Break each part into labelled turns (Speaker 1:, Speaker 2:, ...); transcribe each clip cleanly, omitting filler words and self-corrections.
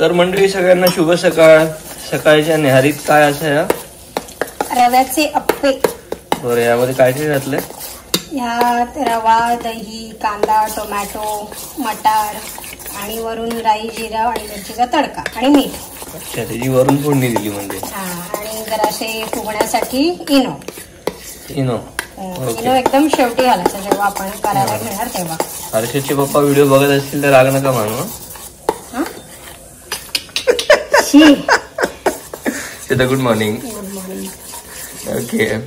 Speaker 1: तर मंडळी सगळ्यांना शुभ सकाळ. सकाळच्या न्याहारीत काय असं या
Speaker 2: रव्याचे अप्पे.
Speaker 1: बरं, यामध्ये काय काय घातलंय?
Speaker 2: ह्यात रवा, दही, कांदा, टोमॅटो, मटार आणि वरून राई, जिरा आणि मिरचीचा तडका आणि मीठ.
Speaker 1: अच्छा, त्याची वरून फोडणी दिली म्हणजे.
Speaker 2: आणि जराशे फुगण्यासाठी इनो.
Speaker 1: इनो
Speaker 2: एकदम शेवटी घालायचं जेव्हा आपण करायला घेणार तेव्हा.
Speaker 1: हर्षदचे पप्पा व्हिडिओ बघत असतील तर राग नका मानू. Good morning. ओके,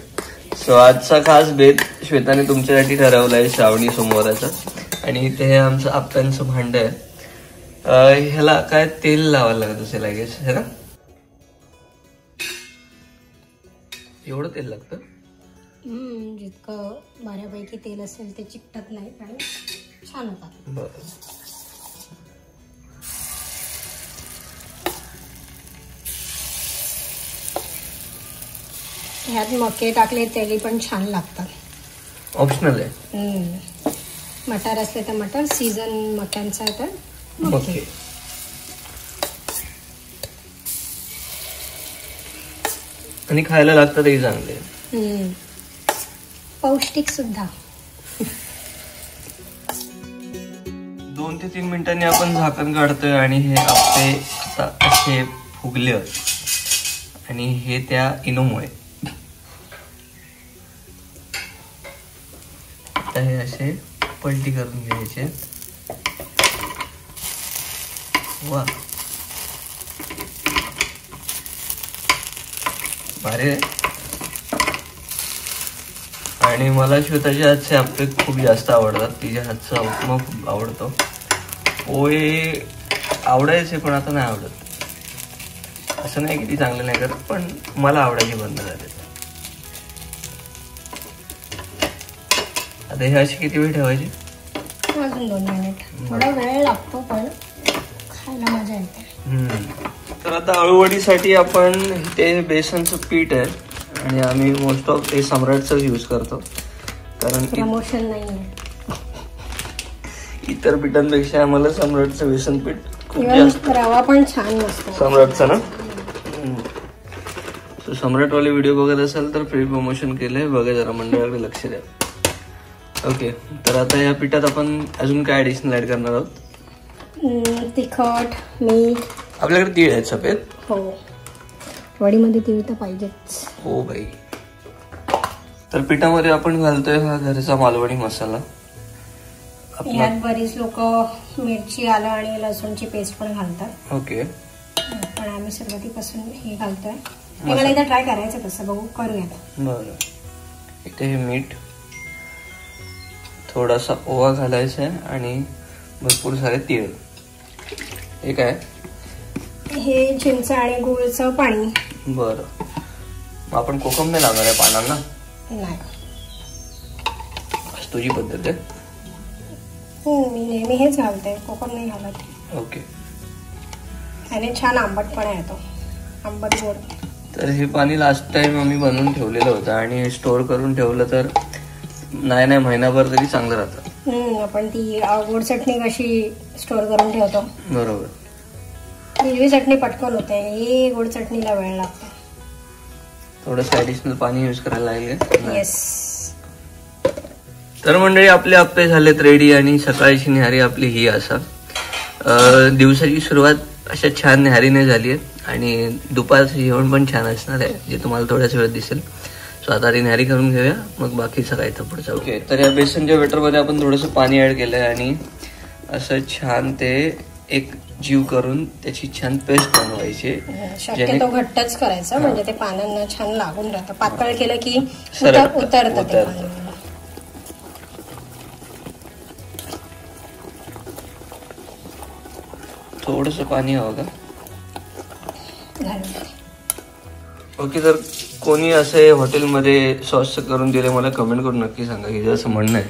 Speaker 1: सो आजचा खास बेत श्वेताने तुमच्यासाठी ठरवलाय श्रावणी सोमवाराचा. आणि इथे हे आमचं आप्प्यांचं भांड आहे. ह्याला काय तेल लावायला लागत असेल आय गेस, है ना? एवढं तेल लागतं?
Speaker 2: जितकं बऱ्यापैकी तेल असेल ते चिकटत नाही आणि छान होतात.
Speaker 1: बरं,
Speaker 2: ह्यात मके टाकले तरी पण छान लागतात.
Speaker 1: ऑप्शनल आहे.
Speaker 2: मटार असले तर मटार, सीझन मक्यांचा आहे तर मके.
Speaker 1: आणि खायला लागतातही चांगले,
Speaker 2: पौष्टिक सुद्धा.
Speaker 1: 2 ते 3 मिनिटांनी आपण झाकण काढतोय आणि हे आप्पे आता असे फुगले आणि हे त्या इनोमुळे. आता हे असे पलटी करून घ्यायचे. वा, भारी आहे. आणि मला श्वेताच्या हातचे आप्पे खूप जास्त आवडतात. तिच्या हातचा उपमा खूप आवडतो. पोहे आवडायचे पण आता नाही आवडत. असं नाही की ती चांगलं नाही करत, पण मला आवडायचे बंद झाले. आता हे अशी किती वेळ ठेवायची?
Speaker 2: अजून 2 मिनिट. थोडा वेळ लागतो पण खायला मजा येते.
Speaker 1: तर आता अळूवडीसाठी आपण ते बेसनचं पीठ आहे आणि आम्ही मोस्ट ऑफ ते सम्राटचं यूज करतो. कारण
Speaker 2: प्रमोशन नाही आहे.
Speaker 1: इतर पिठांपेक्षा आम्हाला सम्राटचं बेसन पीठ खूप जास्त.
Speaker 2: रवा पण छान नसतो
Speaker 1: सम्राटचा ना. सो सम्राटवाले व्हिडिओ बघत असाल तर फ्री प्रमोशन केलंय, बघा जरा, मंडळाकडे लक्ष द्या. ओके, तर आता या पिठात आपण अजून काय ऍडिशनल ऍड करणार आहोत?
Speaker 2: तिखट, मीठ.
Speaker 1: आपल्याकडे तीळ आहेत सफेद.
Speaker 2: हो, वडीमध्ये तीळ तर पाहिजेच.
Speaker 1: हो बाई. तर पिठामध्ये आपण घालतोय हा घरचा मालवणी मसाला.
Speaker 2: यात बरीच लोक मिरची, आलं आणि लसूणची पेस्ट पण घालतात.
Speaker 1: ओके,
Speaker 2: पण आम्ही सुरुवातीपासून हे घालतोय. मला एकदा ट्राय करायचं, तसं बघू, करूयात.
Speaker 1: बरं. इथे हे मीठ, थोडासा ओवा घालायचा आहे आणि भरपूर सारे तीळ. हे काय?
Speaker 2: हे चिंच आणि गुळचं पाणी.
Speaker 1: बरं, मग आपण कोकम नाही लावणार आहे पानांना?
Speaker 2: नाही,
Speaker 1: तुझी पद्धत आहे.
Speaker 2: मी नेहमी हेच घालते, कोकम नाही घालत.
Speaker 1: ओके,
Speaker 2: त्याने छान आंबटपणा येतो, आंबट गोड.
Speaker 1: तर हे पाणी लास्ट टाइम आम्ही बनवून ठेवलेलं होतं आणि स्टोअर करून ठेवलं तर नाही महिनाभर तरी चांगलं राहतं.
Speaker 2: आपण ती गोड चटणी कशी स्टोअर करून ठेवतो,
Speaker 1: बरोबर.
Speaker 2: हिरवी चटणी पटकन होते, ही गोड चटणीला वेळ लागतो.
Speaker 1: थोडंसं ऍडिशनल पाणी यूज करायला लागेल.
Speaker 2: येस.
Speaker 1: तर मंडळी, आपले आप्पे झालेत रेडी आणि सकाळची न्याहारी आपली ही असा. दिवसाची सुरुवात अशा छान न्याहारीने झाली आहे आणि दुपारचं जेवण पण छान असणार आहे, जे तुम्हाला थोड्याच वेळात दिसेल. सो आता न्याहारी करून घेऊया, मग बाकीचं काय तर पुढचं. ओके, तर या बेसनच्या बेटरमध्ये आपण थोडंसं पाणी ऍड केलंय आणि असं छान ते एक जीव करून त्याची छान पेस्ट बनवायची.
Speaker 2: शक्यतो घट्टच करायचं, म्हणजे ते पानांना छान लागून राहतं. पातळ केलं की उतरतं ते पानांना.
Speaker 1: थोडंसं पाणी हवं का?
Speaker 2: घालून.
Speaker 1: ओके, तर कोणी असे हॉटेलमध्ये सॉस करून दिले मला कमेंट करून नक्की सांगा, की असं म्हणणं आहे.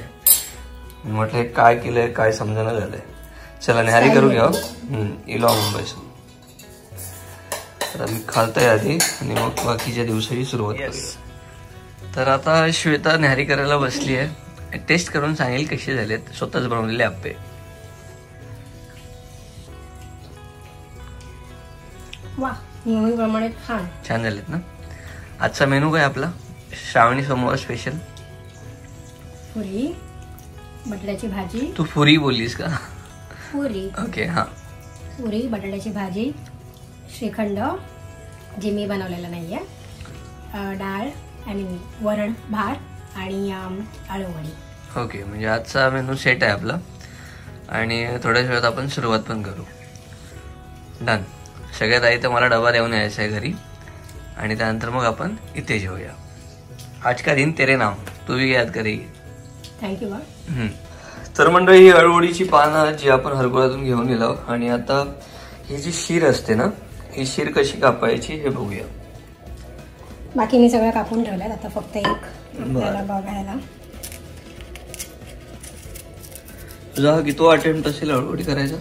Speaker 1: मी म्हटलं काय केलंय काय समजायला झालंय. चला न्याहारी करू घ्या. इलो मुंबईचं. तर आम्ही खालतोय आधी आणि मग बाकीच्या दिवसाची सुरुवात करूया. तर आता श्वेता न्याहारी करायला बसली आहे. टेस्ट करून सांगेल कसे झालेत स्वतःच बनवलेले आप्पे.
Speaker 2: वा, नेहमीप्रमाणे
Speaker 1: छान झालेत ना. आजचा मेनू काय आपला? श्रावणी सोमवार स्पेशल
Speaker 2: पुरी, बटाट्याची भाजी.
Speaker 1: तू पुरी बोललीस का?
Speaker 2: पुरी.
Speaker 1: ओके. हा,
Speaker 2: पुरी, बटाट्याची भाजी, श्रीखंड जे मी बनवलेलं नाहीये, डाळ आणि वरण भात आणि आळूवडी.
Speaker 1: ओके. म्हणजे आजचा मेनू सेट आहे आपला आणि थोड्याच वेळात आपण सुरुवात पण करू. डन. सगळ्यात आधी तर मला डबा देऊन यायचा आहे घरी आणि त्यानंतर मग आपण इथे जेवूया. आज का दिन तेरे नाम, तू भी याद करेगी.
Speaker 2: थँक्यू बा.
Speaker 1: तर मंडळी, ही अळूवडीची पानं जी आपण हरभऱ्यातून घेऊन गेलो आणि आता ही जी शीर असते ना, ही शीर कशी कापायची हे बघूया.
Speaker 2: बाकी मी सगळं कापून ठेवलंय, आता फक्त एक आपल्याला बघायला.
Speaker 1: तुझा किती अटेम्प्ट असेल अळूवडी करायचा?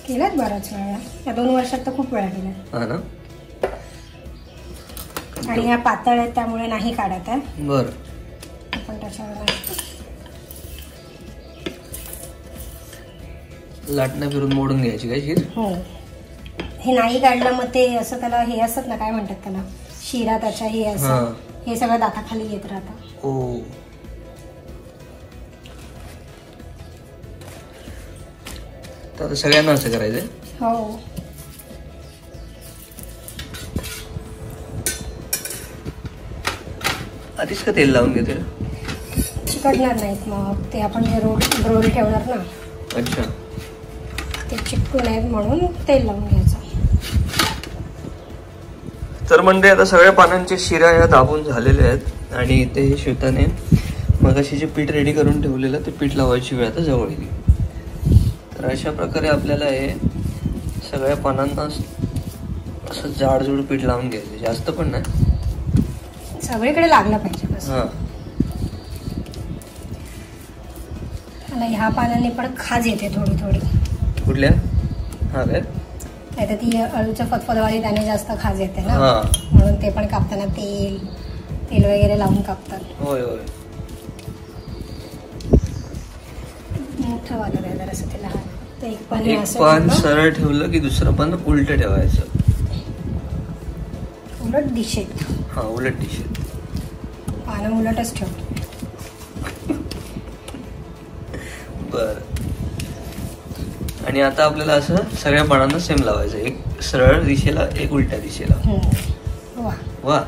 Speaker 2: केल्यात बराच वेळा, या 2 वर्षात तर खूप वेळा केल्या.
Speaker 1: हा ना.
Speaker 2: आणि ह्या पातळ आहेत त्यामुळे नाही काढत आहे.
Speaker 1: बर.
Speaker 2: आपण त्याच्यावर
Speaker 1: लाटणं फिरून मोडून घ्यायची काय शीर?
Speaker 2: हो. हे नाही काढलं मग ते असं त्याला हे असत ना, काय म्हणतात त्याला, शिरा त्याच्या हे असं, हे सगळं दाताखाली येत राहतं.
Speaker 1: ओ. तर सगळ्यांना असं करायचंय?
Speaker 2: हो.
Speaker 1: आधीच का तेल लावून घेते?
Speaker 2: चिकटणार नाहीत मग ते, आपण जे रोल ठेवणार ना.
Speaker 1: अच्छा.
Speaker 2: ते चिकटू नयेत म्हणून तेल लावून घ्यायचं.
Speaker 1: तर म्हणजे आता सगळ्या पानांच्या शिरा या दाबून झालेल्या आहेत आणि इथे हे शेताने मग अशी जे पीठ रेडी करून ठेवलेलं ते पीठ लावायची वेळ आता जवळ येईल. तर अशा प्रकारे आपल्याला हे सगळ्या पानांना असं जाडजूड पीठ लावून घ्यायचं, जास्त पण नाही,
Speaker 2: सगळीकडे लागलं पाहिजे बस.
Speaker 1: हा.
Speaker 2: मला ह्या पानांनी पण खाज येते थोडी थोडी.
Speaker 1: कुठल्या? हा काय?
Speaker 2: नाही ती अळूच्या फतफदवाली त्याने जास्त खाज येते ना,
Speaker 1: हा.
Speaker 2: म्हणून ते पण कापताना तेल वगैरे लावून कापतात.
Speaker 1: होय होय.
Speaker 2: मोठं वालं आहे जरासं ते लहान. तर
Speaker 1: एक पान सरळ ठेवलं की दुसरं पान उलट ठेवायचं.
Speaker 2: उलट दिशेत.
Speaker 1: हा, उलट दिशेत.
Speaker 2: पानं उलटच ठेवतो.
Speaker 1: बर. आणि आता आपल्याला असं सगळ्या पानांना सेम लावायचं, एक सरळ दिशेला एक उलट्या दिशेला.
Speaker 2: वा
Speaker 1: वा.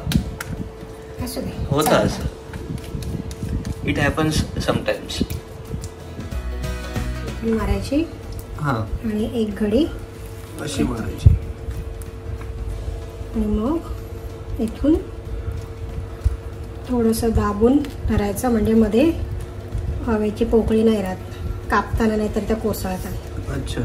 Speaker 2: असू दे.
Speaker 1: होतं असं. It happens sometimes.
Speaker 2: मारायची.
Speaker 1: हा.
Speaker 2: आणि एक घडी
Speaker 1: अशी मारायची
Speaker 2: आणि मग इथून थोडंसं दाबून धरायचं, म्हणजे मध्ये हवेची पोकळी नाही राहत कापताना, नाहीतर त्या कोसळतात.
Speaker 1: अच्छा.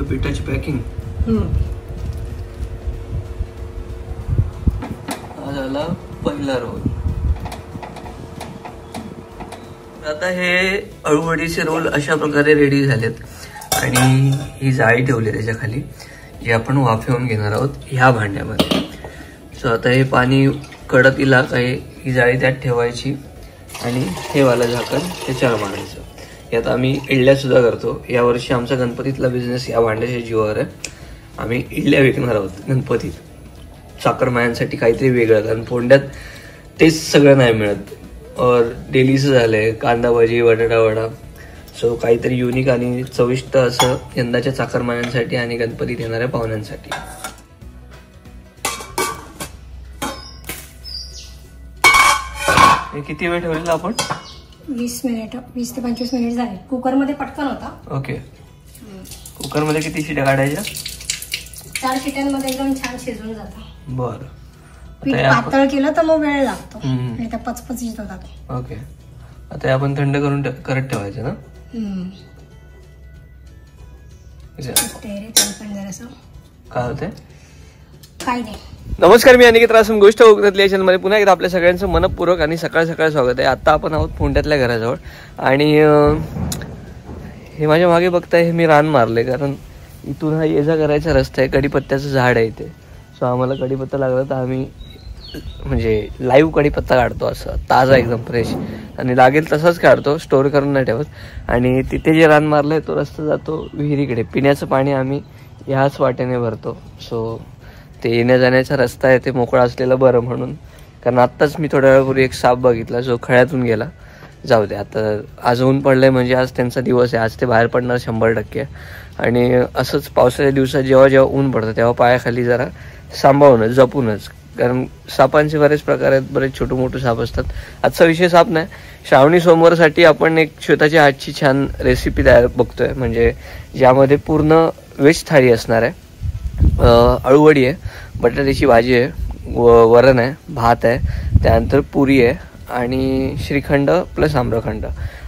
Speaker 1: पिठाची पॅकिंग हा झाला पहिला रोल. आता हे अळूवडीचे रोल अशा प्रकारे रेडी झालेत आणि ही जाळी ठेवली त्याच्या खाली, जी आपण वाफेवून घेणार आहोत ह्या भांड्यामध्ये. सो आता हे पाणी कडक इला काय ही जाळी त्यात ठेवायची आणि हे वाला झाकण त्याच्यावर मारायचं. यात आम्ही इडल्या सुद्धा करतो. यावर्षी आमचा गणपतीतला बिझनेस या भांड्याच्या जीवावर आहे. आम्ही इडल्या विकणार आहोत गणपतीत, चाकरमायांसाठी काहीतरी वेगळं, कारण फोंड्यात तेच सगळं नाही मिळत. और डेलीचं झालंय कांदा भाजी, बटाटा वडा. सो काहीतरी युनिक आणि चविष्ट असं यंदाच्या चाकरमायांसाठी आणि गणपतीत येणाऱ्या पाहुण्यांसाठी. हे किती वेळ ठेवलेला आपण?
Speaker 2: 20 मिनिट, 20 ते 25 मिनिट झाले. कुकरमध्ये पटकन होता.
Speaker 1: ओके. कुकरमध्ये किती शिट्या काढायच्या?
Speaker 2: 4 शिट्यांमध्ये एकदम छान शिजून जातं.
Speaker 1: बरं.
Speaker 2: पीठ पातळ केलं तर मग वेळ लागतो आणि त्या पचपचीत होतात.
Speaker 1: ओके. आता आपण थंड करून करत ठेवायचं ना?
Speaker 2: पण जरासं
Speaker 1: काय होतंय?
Speaker 2: काही नाही.
Speaker 1: नमस्कार, मी अनिकेत रासम, गोष्ट कोकणातली या चॅनलमध्ये पुन्हा एकदा आपल्या सगळ्यांचं मनपूर्वक आणि सकाळ सकाळ स्वागत आहे. आता आपण आहोत फोंड्यातल्या घराजवळ आणि हे माझ्या मागे बघताय हे मी रान मारले, कारण इथून हा ये जा करायचा रस्ता आहे. कढीपत्त्याचं झाड आहे इथे. सो आम्हाला कढीपत्ता लागला तर आम्ही म्हणजे लाईव्ह कढीपत्ता काढतो, असं ताजा एकदम फ्रेश, आणि लागेल तसाच काढतो, स्टोअर करून नाही ठेवत. आणि तिथे जे रान मारलं आहे तो रस्ता जातो विहिरीकडे. पिण्याचं पाणी आम्ही ह्याच वाटेने भरतो. सो ते येण्या जाण्याचा रस्ता आहे ते मोकळा असलेला बरं म्हणून. कारण आत्ताच मी थोड्या वेळापूर्वी एक साप बघितला जो खळ्यातून गेला. जाऊ दे, आता आज ऊन पडलंय म्हणजे आज त्यांचा दिवस आहे, आज ते बाहेर पडणार 100%. आणि असंच पावसाच्या दिवसात जेव्हा जेव्हा ऊन पडतं तेव्हा पायाखाली जरा सांभाळूनच जपूनच, कारण सापांचे बरेच प्रकार आहेत, बरेच छोटे मोठे साप असतात. आजचा विषय साप नाही, श्रावणी सोमवारसाठी आपण एक श्वेताच्या हातची छान रेसिपी बघतोय, म्हणजे ज्यामध्ये पूर्ण व्हेज थाळी असणार आहे. अळूवडी आहे, बटाट्याची भाजी आहे, वरण आहे, भात आहे, त्यानंतर पुरी आहे आणि श्रीखंड प्लस आम्रखंड.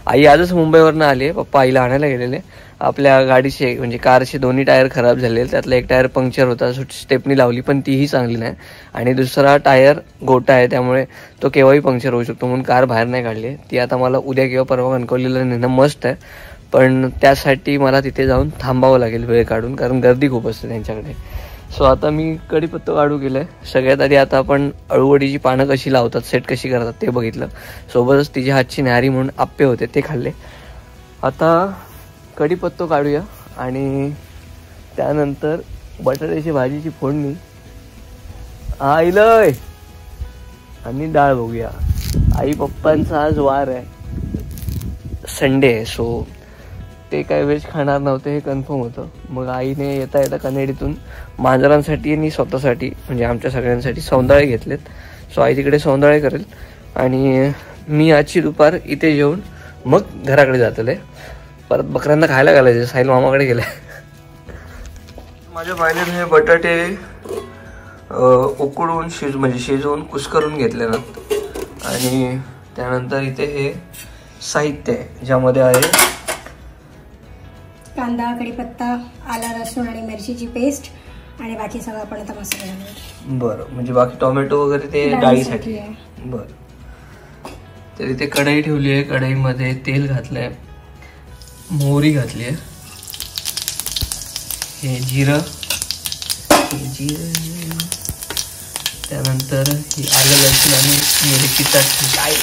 Speaker 1: आई आजच मुंबईवरनं आली आहे, पप्पा आईला आणायला गेलेले. आपल्या गाडीचे म्हणजे कारचे दोन्ही टायर खराब झालेले, त्यातला एक टायर पंक्चर होता, स्टेपनी लावली पण तीही चांगली नाही, आणि दुसरा टायर गोटा आहे त्यामुळे तो केव्हाही पंक्चर होऊ शकतो, म्हणून कार बाहेर नाही काढली. ती आता मला उद्या किंवा परवा कणकवलीला नेणं मस्त आहे, पण त्यासाठी मला तिथे जाऊन थांबावं लागेल वेळ काढून, कारण गर्दी खूप असते त्यांच्याकडे. सो आता मी कढीपत्ता काढू गेलाय. सगळ्यात आधी आता आपण अळूवडीची पानं कशी लावतात, सेट कशी करतात ते बघितलं. सोबतच तिची हातची न्याहारी म्हणून आप्पे होते ते खाल्ले. आता कढीपत्ता काढूया आणि त्यानंतर बटाट्याची भाजीची फोडणी आईलय आणि डाळ बघूया. आई पप्पांचा आज वार आहे, संडे आहे, सो ते काय व्हेज खाणार नव्हते हे कन्फर्म होतं. मग आईने येता येता कनेडीतून मांजरांसाठी आणि स्वतःसाठी म्हणजे आमच्या सगळ्यांसाठी सौंदाळे घेतलेत. सो आई तिकडे सौंदाळे करेल आणि मी आजची दुपार इथे जेवून मग घराकडे जातले. परत बकऱ्यांना खायला घालायचे, साहिल मामाकडे गेले. माझ्या बायलेने हे बटाटे उकडून म्हणजे शिजवून कुस्करून घेतले ना, आणि त्यानंतर इथे हे साहित्य आहे ज्यामध्ये आहे
Speaker 2: कांदा, कढीपत्ता, आला, लसूण आणि मिरचीची पेस्ट आणि बाकी सगळं आपण आता मसाला घालूया.
Speaker 1: बरं, म्हणजे बाकी टोमॅटो वगैरे ते डाळीसाठी. बरं, तर इथे कढई ठेवली आहे, कढईमध्ये तेल घातलंय, मोहरी घातली आहे, हे जिरं, त्यानंतर ही आलं, लसूण आणि मिरची काय.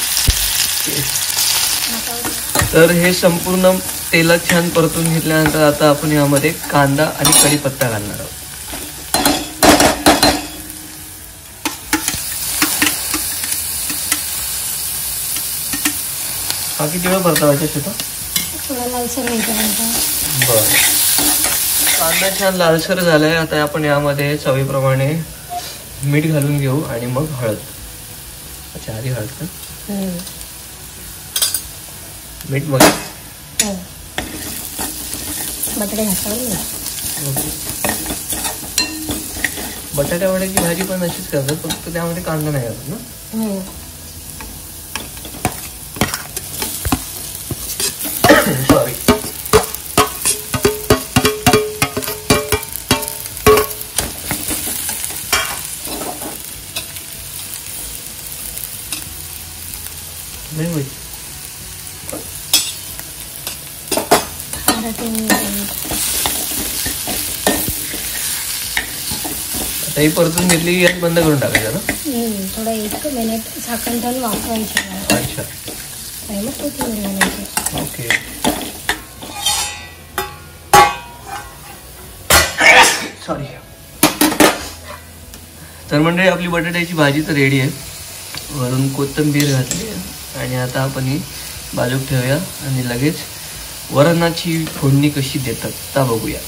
Speaker 1: तर हे संपूर्ण तेलात छान परतून घेतल्यानंतर आता आपण यामध्ये कांदा आणि कढीपत्ता घालणार आहोत. हा किती वेळ परतावायचा शेता? बरं, कांदा छान लालसर झालाय. आता आपण यामध्ये चवीप्रमाणे मीठ घालून घेऊ आणि मग हळद. अच्छा, आधी हळद का? मीठ मग
Speaker 2: बटाटे
Speaker 1: बटाट्या वड्याची भाजी पण अशीच करतात, फक्त त्यामध्ये कांदा नाही घालत ना. सॉरी. नाही होईल. आता ही परतून घेतली की बंद करून टाकायचं ना.
Speaker 2: थोडं 1 मिनिट झाकण ठेवून वाफवायचं.
Speaker 1: अच्छा,
Speaker 2: आणि मग कोथिंबीर घालायची.
Speaker 1: ओके. सॉरी. तर मंडळी, आपली बटाट्याची भाजी तर रेडी आहे. वरून कोथिंबीर घातली आहे आणि आता आपण ही बाजूक ठेवूया आणि लगेच वरणाची फोडणी कशी देतात ता बघूया.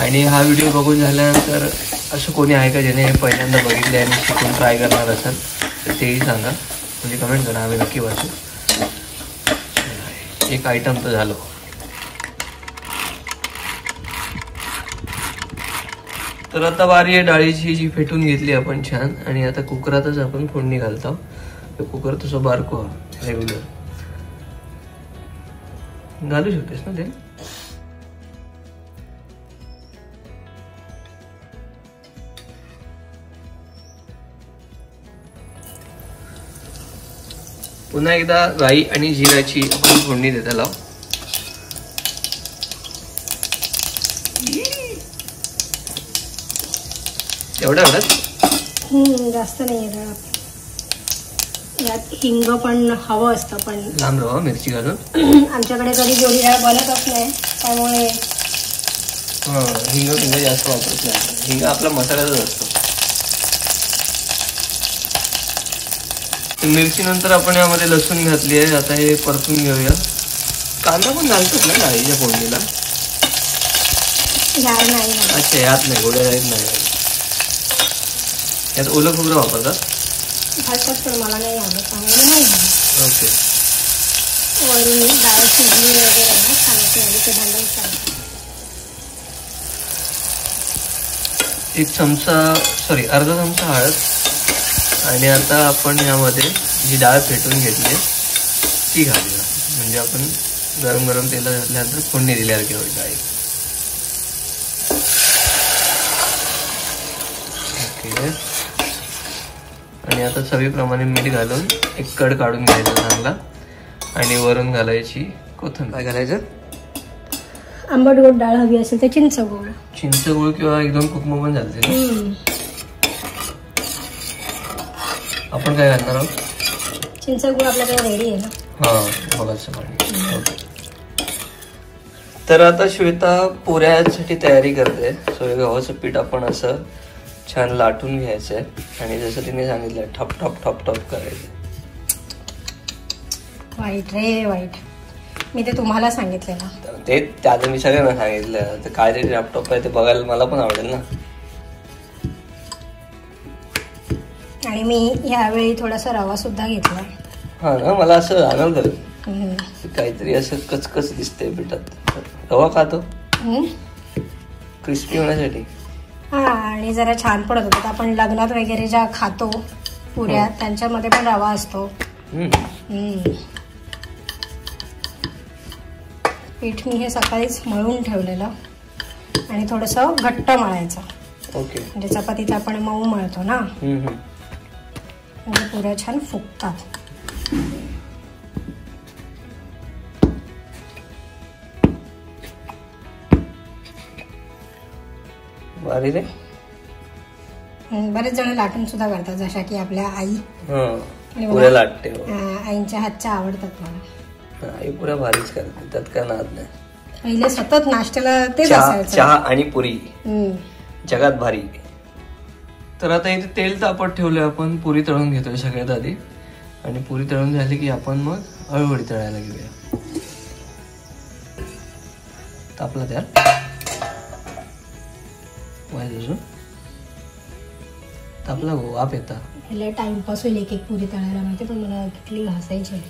Speaker 1: आणि हा व्हिडिओ बघून झाल्यानंतर असं कोणी आहे का ज्याने पहिल्यांदा बघितले आणि शिकून ट्राय करणार असाल तर तेही सांगा, म्हणजे कमेंट करा, आम्ही नक्की वाचू. एक आयटम तर झालं. तर आता बारी आहे डाळीची, जी फेटून घेतली आपण छान, आणि आता कुकरातच आपण फोडणी घालतो. कुकर तसं बारको रेग्युलर घालू शकतेस ना ते. पुन्हा एकदा राई आणि जिऱ्याची आपण फोडणी देता लाव. एवढ्याच
Speaker 2: जास्त नाही आहे. यात हिंग पण हवं असतं, पण
Speaker 1: लांब रवा मिरची घालून.
Speaker 2: आमच्याकडे कधी गोडी डाळ बनतच नाही, त्यामुळे
Speaker 1: हिंग जास्त वापरत नाही. हिंग आपला मसाल्याचाच असतो. मिरची नंतर आपण यामध्ये लसूण घातली आहे. आता हे परतून घेऊया. कांदा पण घालतात ना डाळीच्या फोडणीला? अच्छा, यात नाही, गोड्या डाळीत नाही. यात ओलं खोबरं वापरतात.
Speaker 2: पण मला नाही आवडत, त्यामुळे नाही.
Speaker 1: ओके.
Speaker 2: वरून डाळ शिजली वगैरे ना खाण्याची आधी ते भांडवतात.
Speaker 1: अर्धा चमचा हळद. आणि आता आपण यामध्ये जी डाळ फेटून घेतली ती घालूया. म्हणजे आपण गरम गरम तेल घातल्यानंतर फोडणी दिल्यासारखी होईल डाळी. ओके. आणि आता चवीप्रमाणे मीठ घालून एक कड काढून घ्यायचा चांगला. आणि वरून घालायची कोथिंबीर. काय घालायचं?
Speaker 2: आंबट गोड डाळ हवी असेल तर चिंचगूळ
Speaker 1: किंवा एकदम कुकम पण चालते. आपण काय घालणार आहोत?
Speaker 2: चिंचगूळ आपल्याकडे रेडी आहे ना.
Speaker 1: बघायचं पाणी. ओके. तर आता श्वेता पुऱ्यासाठी तयारी करते. सो हे गव्हाचं पीठ आपण असं छान लाटून घ्यायचंय आणि जसं तिने सांगितलं ठप ठप ठप ठप करायचं.
Speaker 2: वाईट रे वाईट, मी ते तुम्हाला सांगितलेलं.
Speaker 1: ते आता मी सगळ्यांना सांगितलं. तर काय तरी लॅपटॉप आहे ते बघायला मला पण आवडेल ना.
Speaker 2: आणि मी यावेळी थोडासा रवा सुद्धा घेतला.
Speaker 1: हा ना, मला असं जाणवलं काहीतरी असं कचकच दिसतंय पिठात. रवा खातो क्रिस्पी होण्यासाठी.
Speaker 2: आणि जरा छान पडत होतं. आपण लग्नात वगैरे ज्या खातो पुऱ्या त्यांच्यामध्ये पण रवा असतो. पीठ मी हे सकाळीच मळून ठेवलेलं आणि थोडंसं घट्ट मळायचं.
Speaker 1: ओके.
Speaker 2: म्हणजे चपातीचं आपण मऊ मळतो ना, म्हणजे पुऱ्या छान फुगतात. बरेच जण लाटून सुद्धा करतात, जशा की आपल्या आई.
Speaker 1: पुऱ्या लाटते.
Speaker 2: आईंच्या हातच्या आवडतात मला.
Speaker 1: आई पुऱ्या भारीच करते, त्यात काय नाद नाही.
Speaker 2: पहिले सतत नाश्त्याला तेच असायचं,
Speaker 1: चहा आणि पुरी. जगात भारी. तर आता इथे तेल तापत ठेवलंय. आपण पुरी तळून घेतोय सगळ्यात आधी. आणि पुरी तळून झाली की आपण मग अळूवडी तळायला घेऊया. तापला त्या तापला गो वाप येता.
Speaker 2: टाइमपास होईल एक एक पुरी तळायला माहिती, पण मला किती घासायची.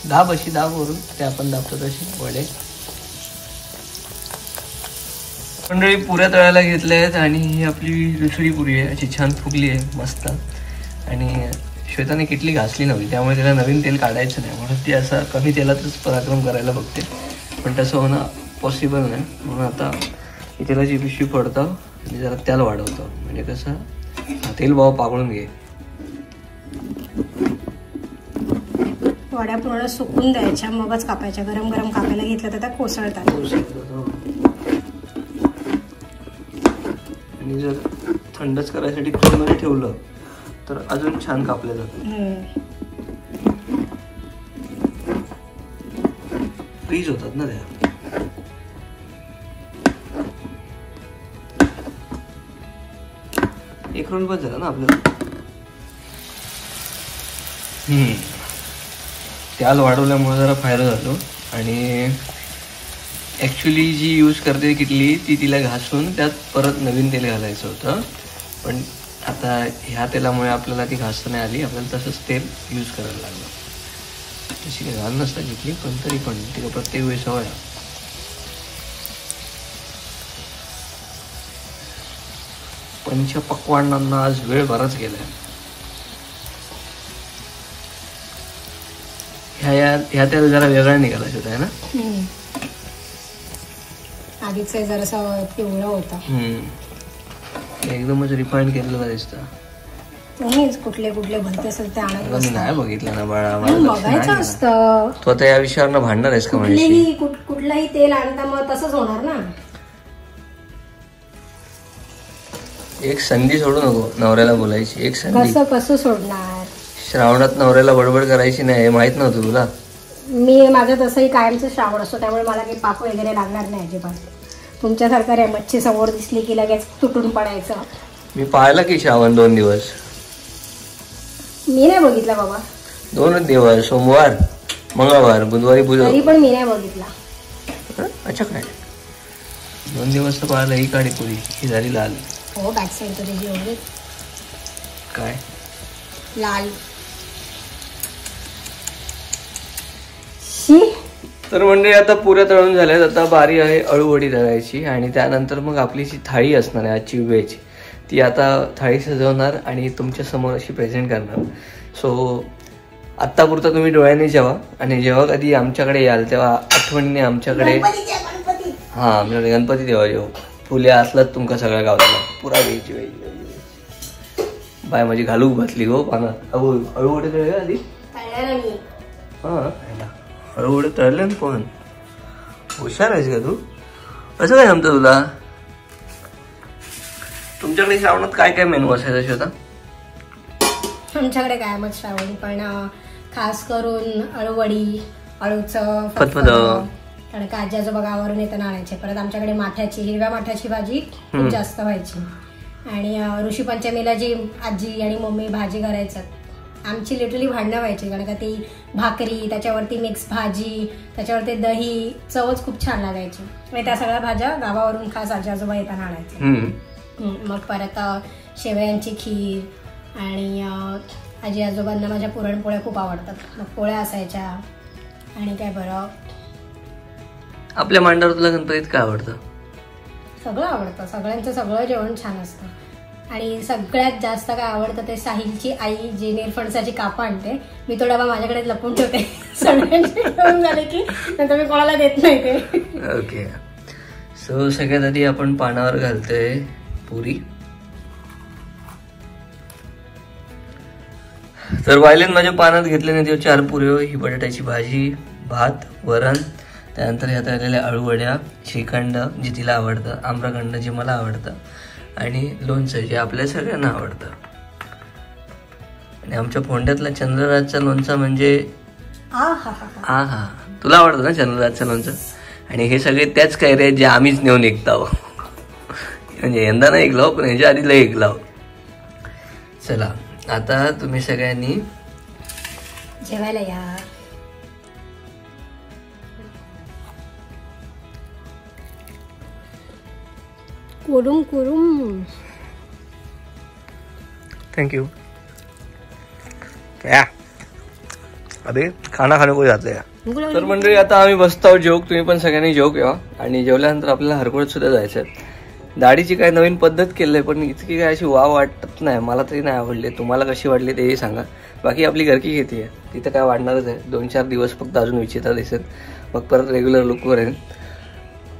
Speaker 1: दाब अशी दाब वरून ते आपण दाबतो तशी वडे. मंडळी पुऱ्या तळायला घेतल्या आहेत आणि ही आपली दुसरी पुरी आहे. अशी छान फुगली आहे मस्त. आणि श्वेताने किटली घासली नव्हती, त्यामुळे त्याला नवीन तेल काढायचं नाही, म्हणून ती असं कमी तेलातच पराक्रम करायला बघते. पण तसं होणं पॉसिबल नाही. म्हणून आता तेलाची पिशवी फोडतो आणि जरा तेल वाढवतो. म्हणजे कसं तेल भाव पागळून घे.
Speaker 2: वड्या पूर्ण सुकून द्यायच्या, मगच कापायच्या. गरम गरम कापायला घेतलं तर त्या कोसळतात.
Speaker 1: आणि जर थंडच करायसाठी फ्रीजमध्ये ठेवलं तर अजून छान कापले जातात. फ्रीज होतात ना त्या. एक रोल बस झाला ना आपल्याला. तेल वाढवल्यामुळे जरा फायदा झालो. आणि ॲक्च्युली जी यूज करते किटली ती तिला घासून त्यात परत नवीन तेल घालायचं होतं. पण आता ह्या तेलामुळे आपल्याला ती घासता नाही आली. आपल्याला तसंच तेल यूज करायला लागलं. तशी काही घाल नसता किटली, पण तरी पण तिला प्रत्येक वेळी सवय. पंचपक्वान्नांना आज वेळ बराच गेलाय. ह्या तेल जरा वेगळा निघाला होता, आहे ना.
Speaker 2: आधीच जरासं पिवळं होतं.
Speaker 1: एकदमच रिफाईंड केलेलं दिसतं.
Speaker 2: तुम्हीच कुठले कुठले भलते असेल ते आणत
Speaker 1: मी नाही बघितलं ना बाळा,
Speaker 2: बघायचं असतं.
Speaker 1: तू आता या विषयावर भांडणार आहेस का?
Speaker 2: कुठलंही तेल आणता मग तसंच होणार ना.
Speaker 1: एक संधी सोडू नको नवऱ्याला बोलायची. एक संधी
Speaker 2: कसं सोडणार?
Speaker 1: श्रावणात नवऱ्याला बडबड करायची नाही, माहित नव्हतं तुला?
Speaker 2: मी माझं तसंही कायमचं श्रावण असतो, त्यामुळे मला काही पाप वगैरे लागणार नाही अजिबात. तुमच्यासारखं रे मच्छी समोर दिसली की लगेच तुटून पडायचं.
Speaker 1: मी पाहिला की श्रावण 2 दिवस.
Speaker 2: मी नाही बघितला बाबा.
Speaker 1: 2 दिवस, सोमवार मंगळवार बुधवारी
Speaker 2: तरी पण मी नाही बघितला.
Speaker 1: अच्छा काय 2 दिवस तर पाहिलं. ही काढी पुरी ही झाली लाल.
Speaker 2: हो बॅक साईड तर त्याची एवढी
Speaker 1: काय
Speaker 2: लाल.
Speaker 1: तर म्हणजे आता पुऱ्या तळून झाल्यात. आता बारी आहे अळूवडी तळायची आणि त्यानंतर मग आपली जी थाळी असणार आहे आजची व्हेज, ती आता थाळी सजवणार आणि तुमच्या समोर अशी प्रेझेंट करणार. सो आत्तापुरता तुम्ही डोळ्याने जेवा आणि जेव्हा कधी आमच्याकडे याल तेव्हा आठवणीने आमच्याकडे आमच्याकडे गणपती देवा जेव फुले असलात तुमका सगळ्या गावाला पुरा व्हेज व्हेज व्हेज. बाय माझी घालू घातली हो पानात. अळूवडी तळले आधी. अळूवडी तळले ना पण. हुशार आहेस का तू? असं काय जमतं तुला? तुमच्याकडे श्रावणात काय काय मेनू असायचा श्वेता?
Speaker 2: आमच्याकडे काय मग श्रावणी, पण खास करून अळूवडी, अळूचं
Speaker 1: फतफद.
Speaker 2: कारण का आजी आजोबा गावावरून येताना आणायचे. परत आमच्याकडे माठ्याची, हिरव्या माठ्याची भाजी खूप जास्त व्हायची. आणि ऋषीपंचमीला जी आजी आणि मम्मी भाजी करायचं, आमची लिटरली भांडणं व्हायची. कारण का ती भाकरी, त्याच्यावरती मिक्स भाजी, त्याच्यावरती दही, चवच खूप छान लागायची. आणि त्या सगळ्या भाज्या गावावरून खास आजी आजोबा येताना आणायचे. मग परत शेवयांची खीर आणि आजी आजोबांना माझ्या पुरणपोळ्या खूप आवडतात. मग पोळ्या असायच्या. आणि काय बरं,
Speaker 1: आपल्या मांडावर तुला गणपतीत काय आवडतं?
Speaker 2: सगळं आवडतं. सगळ्यांचं सगळं जेवण छान असतं. आणि सगळ्यात जास्त काय आवडतं ते साहिलची आई जी निरफणसाची कापं आणते. मी तो डबा माझ्याकडे लपून ठेवते. सगळ्यांची जेवण झाले की नंतर मी कोणाला देत नाही ते.
Speaker 1: ओके. सो सगळ्यात आधी आपण पानावर घालतोय पुरी. तर वायलेन माझ्या पानात घेतल्याने ते 4 पुऱ्यो, ही बटाट्याची भाजी, भात, वरण, त्यानंतर ह्यात आलेल्या अळूवड्या, श्रीखंड जे तिला आवडतं, आम्रखंड जे मला आवडतं आणि लोणचं जे आपल्या सगळ्यांना आवडतं. आणि आमच्या फोंड्यातला चंद्रराजचा लोणचा म्हणजे हा तुला आवडतं ना चंद्रराजचं लोणचं? आणि हे सगळे त्याच कैऱ्या आहेत जे आम्हीच नेऊन ऐकतो. म्हणजे यंदा नाही ऐकलो पण ह्याच्या आधी लय ऐकलो. चला आता तुम्ही सगळ्यांनी
Speaker 2: जेवायला या. कुरुम कुरुम.
Speaker 1: Thank you. क्या अरे खाना खाने को जाते हैं. तर मंडळी आता आम्ही बसतो जेवक. तुम्ही पण सगळ्यांनी जेवक या. आणि जेवल्यानंतर आपल्याला हरकुळत सुद्धा जायचं. दाढीची काय नवीन पद्धत केली आहे पण इतकी काय अशी वाव वाटत नाही. मला तरी नाही आवडली. तुम्हाला कशी वाटली तेही सांगा. बाकी आपली घरकी खेती आहे तिथं काय वाढणारच आहे. 2-4 दिवस फक्त अजून विचित्र दिसेल. मग परत रेग्युलर लुकवर येईल.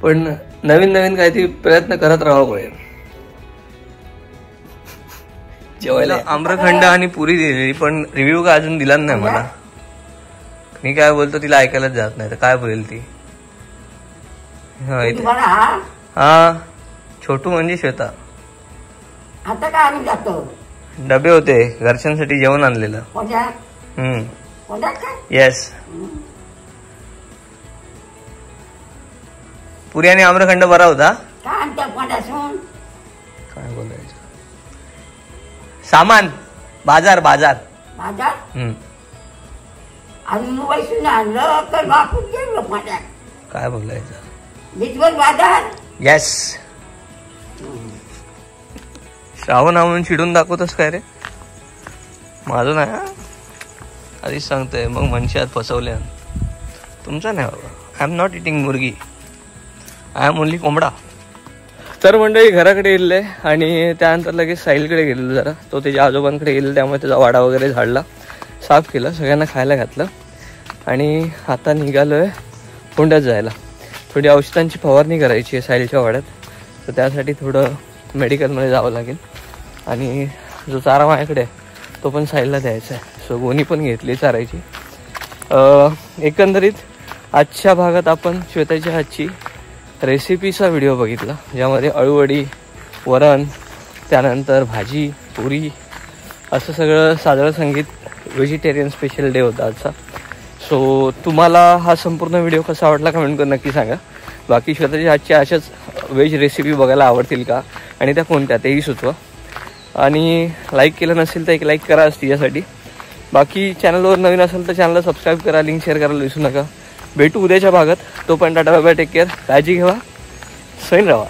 Speaker 1: पण नवीन नवीन काहीतरी प्रयत्न करत राहावं पाहिजे. जेवायला आम्रखंड आणि पुरी दिलेली पण रिव्ह्यू काय अजून दिला नाही मला. मी काय बोलतो तिला ऐकायलाच जात नाही तर काय बोलेल ती. हा छोटू म्हणजे श्वेता.
Speaker 3: आता काय आम्ही जातो.
Speaker 1: डबे होते घरच्यांसाठी जेवण आणलेलं. येस. पुरी आणि आम्रखंड बरा होता. काय बोलायचं. सामान बाजार बाजार
Speaker 3: बाजार आणि मोबाईल आणलं तर वापरून गेलो माझ्या.
Speaker 1: काय बोलायचं.
Speaker 3: बिजवर बाजार.
Speaker 1: येस. श्रावण म्हणून चिडून दाखवतोस काय रे. माझं नाही आधीच सांगतोय. मग मनशात फसवल्या. तुमचं नाही बाबा. आय एम नॉट इटिंग मुर्गी. आय एम ओनली कोंबडा. तर मंडळी घराकडे गेले आणि त्यानंतर लगेच साहिलकडे गेलेलो जरा. तो त्याच्या आजोबांकडे गेले त्यामुळे त्याचा वाडा वगैरे झाडला, साफ केलं, सगळ्यांना खायला घातलं आणि आता निघालोय फोंड्यात जायला. थोडी औषधांची फवारणी करायची आहे साहिलच्या वाड्यात, तर त्यासाठी थोडं मेडिकलमध्ये जावं लागेल. आणि जो चारा माझ्याकडे आहे तो पण साहिलला द्यायचा आहे. सो गोणी पण घेतली चारायची. एकंदरीत आजच्या भागात आपण श्वेताच्या हातची रेसिपीचा व्हिडिओ बघितला, ज्यामध्ये अळूवडी, वरण, त्यानंतर भाजी, पुरी असं सगळं साजरं संगीत. व्हेजिटेरियन स्पेशल डे होता आजचा. सो तुम्हाला हा संपूर्ण व्हिडिओ कसा वाटला कमेंट करून नक्की सांगा. बाकी श्वेताच्या हातच्या अशाच व्हेज रेसिपी बघायला आवडतील का आणि त्या कोणत्या तेही सुचवा. आणि लाईक केलं नसेल तर एक लाईक करा तिच्यासाठी. बाकी चॅनलवर नवीन असेल तर चॅनलला सबस्क्राईब करा, लिंक शेअर करायला विसरू नका. भेटू उद्याच्या भागात. तोपर्यंत tata bye bye, take care, काळजी घ्या, सैन राहा.